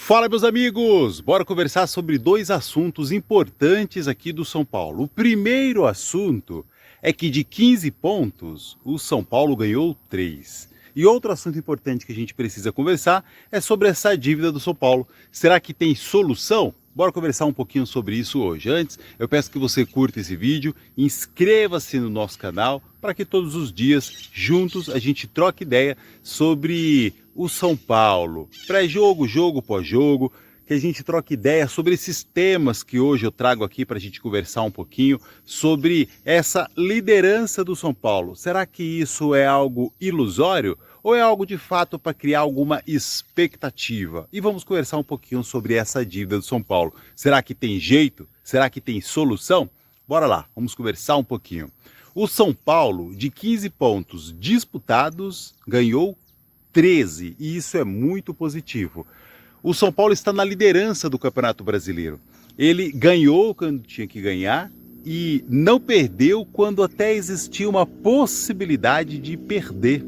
Fala, meus amigos! Bora conversar sobre dois assuntos importantes aqui do São Paulo. O primeiro assunto é que de 15 pontos, o São Paulo ganhou 3. E outro assunto importante que a gente precisa conversar é sobre essa dívida do São Paulo. Será que tem solução? Bora conversar um pouquinho sobre isso hoje. Antes, eu peço que você curta esse vídeo, inscreva-se no nosso canal para que todos os dias, juntos, a gente troque ideia sobre o São Paulo, pré-jogo, jogo, pós-jogo, que a gente troque ideia sobre esses temas que hoje eu trago aqui para a gente conversar um pouquinho sobre essa liderança do São Paulo. Será que isso é algo ilusório ou é algo de fato para criar alguma expectativa? E vamos conversar um pouquinho sobre essa dívida do São Paulo. Será que tem jeito? Será que tem solução? Bora lá, vamos conversar um pouquinho. O São Paulo, de 15 pontos disputados, ganhou 13, e isso é muito positivo. O São Paulo está na liderança do Campeonato Brasileiro. Ele ganhou quando tinha que ganhar e não perdeu quando até existia uma possibilidade de perder.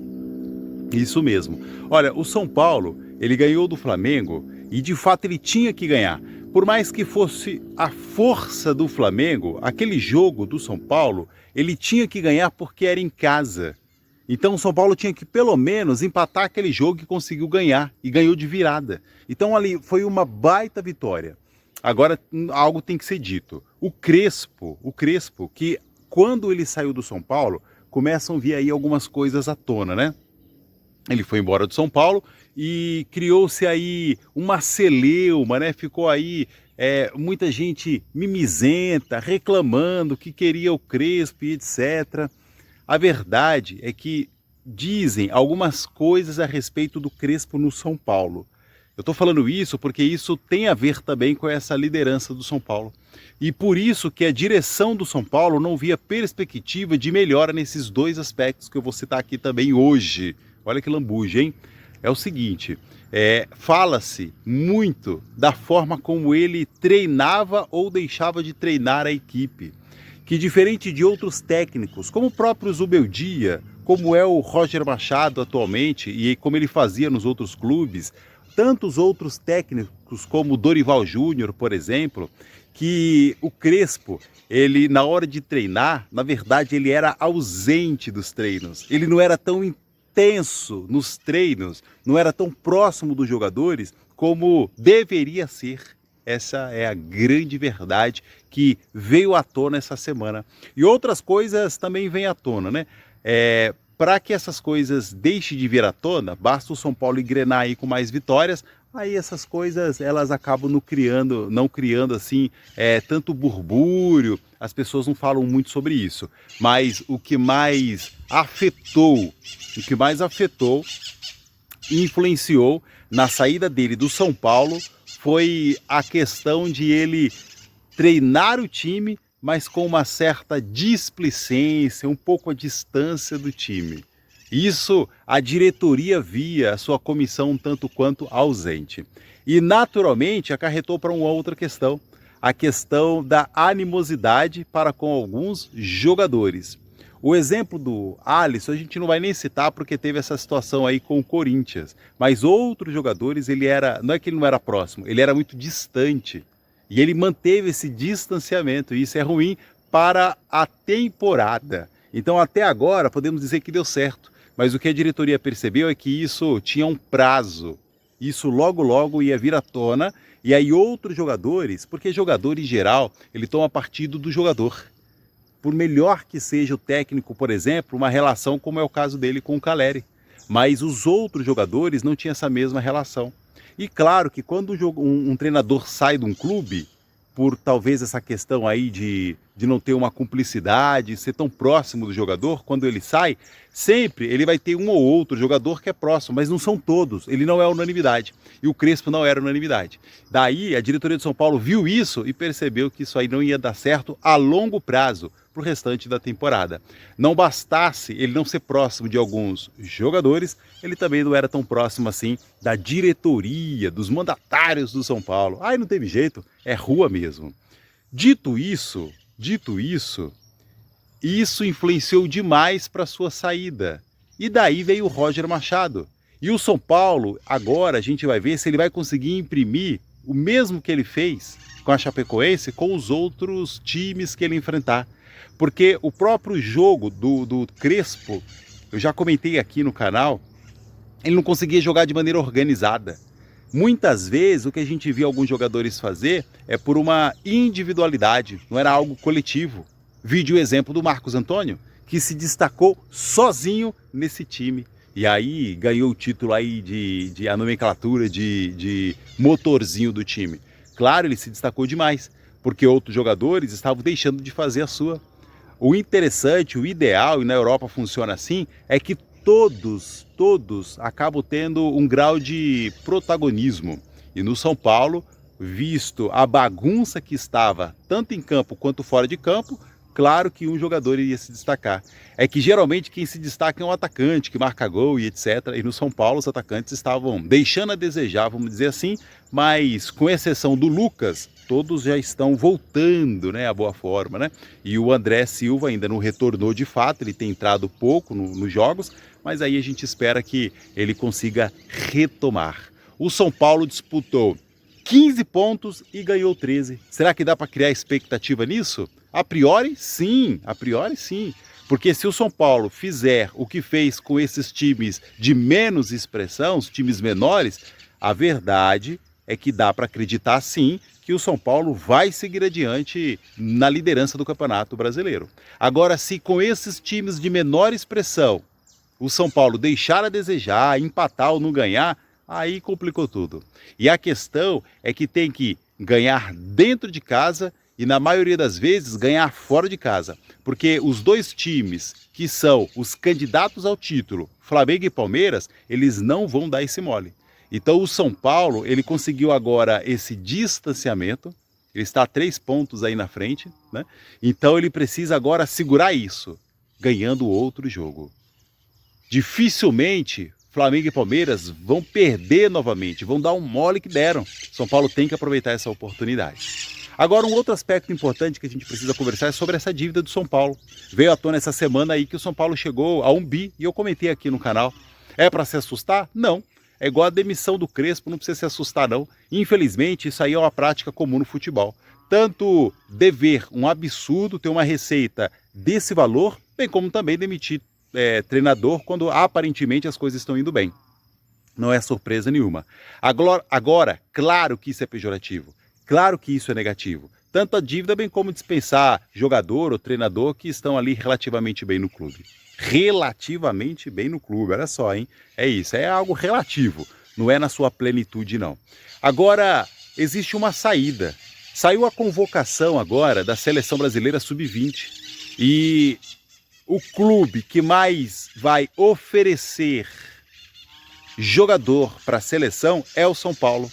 Isso mesmo. Olha, o São Paulo, ele ganhou do Flamengo e de fato ele tinha que ganhar. Por mais que fosse a força do Flamengo, aquele jogo do São Paulo, ele tinha que ganhar porque era em casa. Então o São Paulo tinha que pelo menos empatar aquele jogo e conseguiu ganhar, e ganhou de virada. Então ali foi uma baita vitória. Agora algo tem que ser dito. O Crespo, que quando ele saiu do São Paulo, começam a vir aí algumas coisas à tona, né? Ele foi embora do São Paulo e criou-se aí uma celeuma, né? Ficou aí muita gente mimizenta, reclamando que queria o Crespo e etc. A verdade é que dizem algumas coisas a respeito do Crespo no São Paulo. Eu estou falando isso porque isso tem a ver também com essa liderança do São Paulo. E por isso que a direção do São Paulo não via perspectiva de melhora nesses dois aspectos que eu vou citar aqui também hoje. Olha que lambuja, hein? É o seguinte, fala-se muito da forma como ele treinava ou deixava de treinar a equipe. Que diferente de outros técnicos, como o próprio Zubeldia, como é o Roger Machado atualmente e como ele fazia nos outros clubes, tantos outros técnicos como o Dorival Júnior, por exemplo, que o Crespo, ele na hora de treinar, na verdade ele era ausente dos treinos, ele não era tão intenso nos treinos, não era tão próximo dos jogadores como deveria ser. Essa é a grande verdade que veio à tona essa semana. E outras coisas também vêm à tona, né? Para que essas coisas deixem de vir à tona, basta o São Paulo engrenar aí com mais vitórias, aí essas coisas elas acabam não criando assim tanto burbúrio, as pessoas não falam muito sobre isso. Mas o que mais afetou e influenciou na saída dele do São Paulo foi a questão de ele treinar o time, mas com uma certa displicência, um pouco a distância do time. Isso a diretoria via a sua comissão um tanto quanto ausente. E naturalmente acarretou para uma outra questão, a questão da animosidade para com alguns jogadores. O exemplo do Alisson a gente não vai nem citar porque teve essa situação aí com o Corinthians. Mas outros jogadores, não é que ele não era próximo, ele era muito distante. E ele manteve esse distanciamento e isso é ruim para a temporada. Então até agora podemos dizer que deu certo. Mas o que a diretoria percebeu é que isso tinha um prazo. Isso logo logo ia vir à tona. E aí outros jogadores, porque jogador em geral, ele toma partido do jogador. Por melhor que seja o técnico, por exemplo, uma relação como é o caso dele com o Caleri. Mas os outros jogadores não tinham essa mesma relação. E claro que quando um treinador sai de um clube, por talvez essa questão aí de não ter uma cumplicidade, ser tão próximo do jogador, quando ele sai, sempre ele vai ter um ou outro jogador que é próximo, mas não são todos, ele não é unanimidade. E o Crespo não era unanimidade. Daí a diretoria de São Paulo viu isso e percebeu que isso aí não ia dar certo a longo prazo para o restante da temporada. Não bastasse ele não ser próximo de alguns jogadores, ele também não era tão próximo assim da diretoria, dos mandatários do São Paulo. Aí não teve jeito, é rua mesmo. Dito isso, isso influenciou demais para sua saída. E daí veio o Roger Machado. E o São Paulo, agora a gente vai ver se ele vai conseguir imprimir o mesmo que ele fez com a Chapecoense, com os outros times que ele enfrentar. Porque o próprio jogo do Crespo, eu já comentei aqui no canal, ele não conseguia jogar de maneira organizada. Muitas vezes o que a gente via alguns jogadores fazer é por uma individualidade, não era algo coletivo. Vide o exemplo do Marcos Antônio, que se destacou sozinho nesse time. E aí ganhou o título aí de a nomenclatura de motorzinho do time. Claro, ele se destacou demais, porque outros jogadores estavam deixando de fazer a sua. O interessante, o ideal, e na Europa funciona assim, é que todos acabam tendo um grau de protagonismo. E no São Paulo, visto a bagunça que estava, tanto em campo quanto fora de campo, claro que um jogador iria se destacar. É que geralmente quem se destaca é um atacante que marca gol e etc. E no São Paulo os atacantes estavam deixando a desejar, vamos dizer assim, mas com exceção do Lucas, todos já estão voltando, né, à boa forma, né? E o André Silva ainda não retornou de fato, ele tem entrado pouco nos jogos, mas aí a gente espera que ele consiga retomar. O São Paulo disputou 15 pontos e ganhou 13. Será que dá para criar expectativa nisso? A priori, sim. A priori, sim. Porque se o São Paulo fizer o que fez com esses times de menos expressão, os times menores, a verdade é que dá para acreditar, sim, que o São Paulo vai seguir adiante na liderança do Campeonato Brasileiro. Agora, se com esses times de menor expressão o São Paulo deixar a desejar, empatar ou não ganhar, aí complicou tudo. E a questão é que tem que ganhar dentro de casa e, na maioria das vezes, ganhar fora de casa. Porque os dois times que são os candidatos ao título, Flamengo e Palmeiras, eles não vão dar esse mole. Então o São Paulo, ele conseguiu agora esse distanciamento, ele está a 3 pontos aí na frente, né? Então ele precisa agora segurar isso, ganhando outro jogo. Dificilmente Flamengo e Palmeiras vão perder novamente, vão dar um mole que deram. São Paulo tem que aproveitar essa oportunidade. Agora, um outro aspecto importante que a gente precisa conversar é sobre essa dívida do São Paulo. Veio à tona essa semana aí que o São Paulo chegou a 1 bi, e eu comentei aqui no canal. É para se assustar? Não. É igual a demissão do Crespo, não precisa se assustar não. Infelizmente, isso aí é uma prática comum no futebol. Tanto dever um absurdo, ter uma receita desse valor, bem como também demitir treinador quando aparentemente as coisas estão indo bem. Não é surpresa nenhuma. Agora, claro que isso é pejorativo. Claro que isso é negativo. Tanto a dívida, bem como dispensar jogador ou treinador que estão ali relativamente bem no clube. Relativamente bem no clube, olha só, hein? É isso, é algo relativo, não é na sua plenitude, não. Agora, existe uma saída. Saiu a convocação agora da Seleção Brasileira Sub-20 e o clube que mais vai oferecer jogador para a seleção é o São Paulo.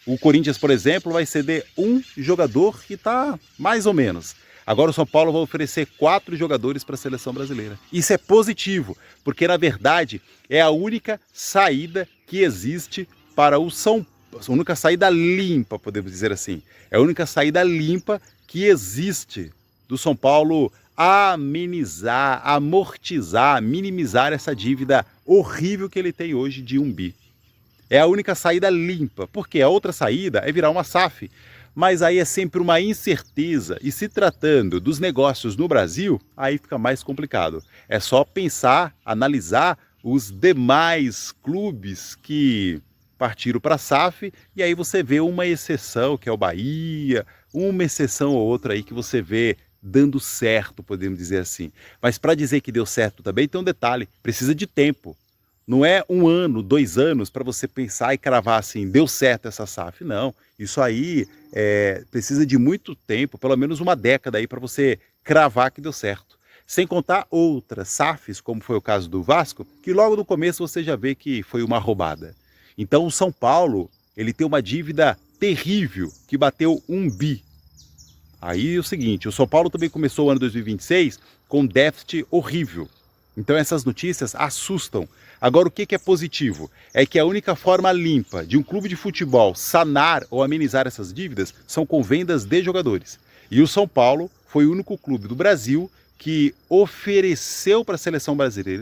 O Corinthians, por exemplo, vai ceder um jogador que está mais ou menos. Agora o São Paulo vai oferecer 4 jogadores para a seleção brasileira. Isso é positivo, porque na verdade é a única saída que existe para o São Paulo. A única saída limpa, podemos dizer assim. É a única saída limpa que existe do São Paulo amenizar, amortizar, minimizar essa dívida horrível que ele tem hoje de 1 bi. É a única saída limpa, porque a outra saída é virar uma SAF. Mas aí é sempre uma incerteza, e se tratando dos negócios no Brasil, aí fica mais complicado. É só pensar, analisar os demais clubes que partiram para a SAF, e aí você vê uma exceção, que é o Bahia, uma exceção ou outra aí que você vê dando certo, podemos dizer assim. Mas para dizer que deu certo também tem um detalhe, precisa de tempo. Não é 1 ano, 2 anos para você pensar e cravar assim, deu certo essa SAF. Não, isso aí precisa de muito tempo, pelo menos uma década aí para você cravar que deu certo. Sem contar outras SAFs, como foi o caso do Vasco, que logo no começo você já vê que foi uma roubada. Então o São Paulo, ele tem uma dívida terrível, que bateu 1 bi. Aí é o seguinte, o São Paulo também começou o ano 2026 com um déficit horrível. Então essas notícias assustam. Agora o que é positivo? É que a única forma limpa de um clube de futebol sanar ou amenizar essas dívidas são com vendas de jogadores. E o São Paulo foi o único clube do Brasil que ofereceu para a seleção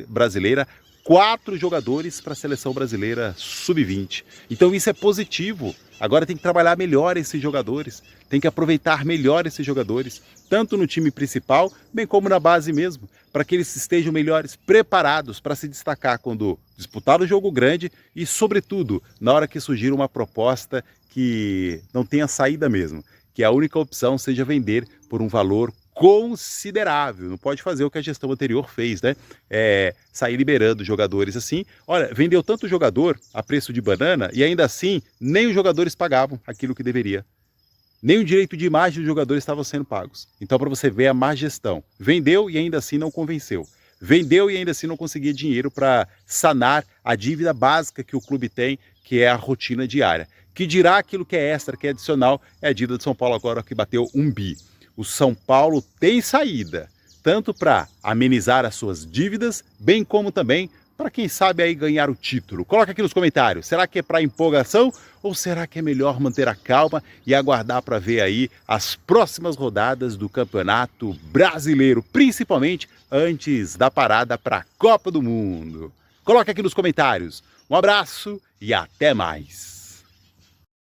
brasileira 4 jogadores para a seleção brasileira sub-20. Então isso é positivo. Agora tem que trabalhar melhor esses jogadores, tem que aproveitar melhor esses jogadores, tanto no time principal, bem como na base mesmo, para que eles estejam melhores preparados para se destacar quando disputar o jogo grande e, sobretudo, na hora que surgir uma proposta que não tenha saída mesmo, que a única opção seja vender por um valor considerável. Não pode fazer o que a gestão anterior fez, né? Sair liberando jogadores assim. Olha, vendeu tanto jogador a preço de banana e ainda assim nem os jogadores pagavam aquilo que deveria. Nem o direito de imagem dos jogadores estavam sendo pagos. Então, para você ver a má gestão, vendeu e ainda assim não convenceu. Vendeu e ainda assim não conseguia dinheiro para sanar a dívida básica que o clube tem, que é a rotina diária. Que dirá aquilo que é extra, que é adicional, é a dívida de São Paulo agora que bateu 1 bi. O São Paulo tem saída, tanto para amenizar as suas dívidas, bem como também para quem sabe aí ganhar o título. Coloca aqui nos comentários, será que é para empolgação ou será que é melhor manter a calma e aguardar para ver aí as próximas rodadas do Campeonato Brasileiro, principalmente antes da parada para a Copa do Mundo? Coloca aqui nos comentários. Um abraço e até mais!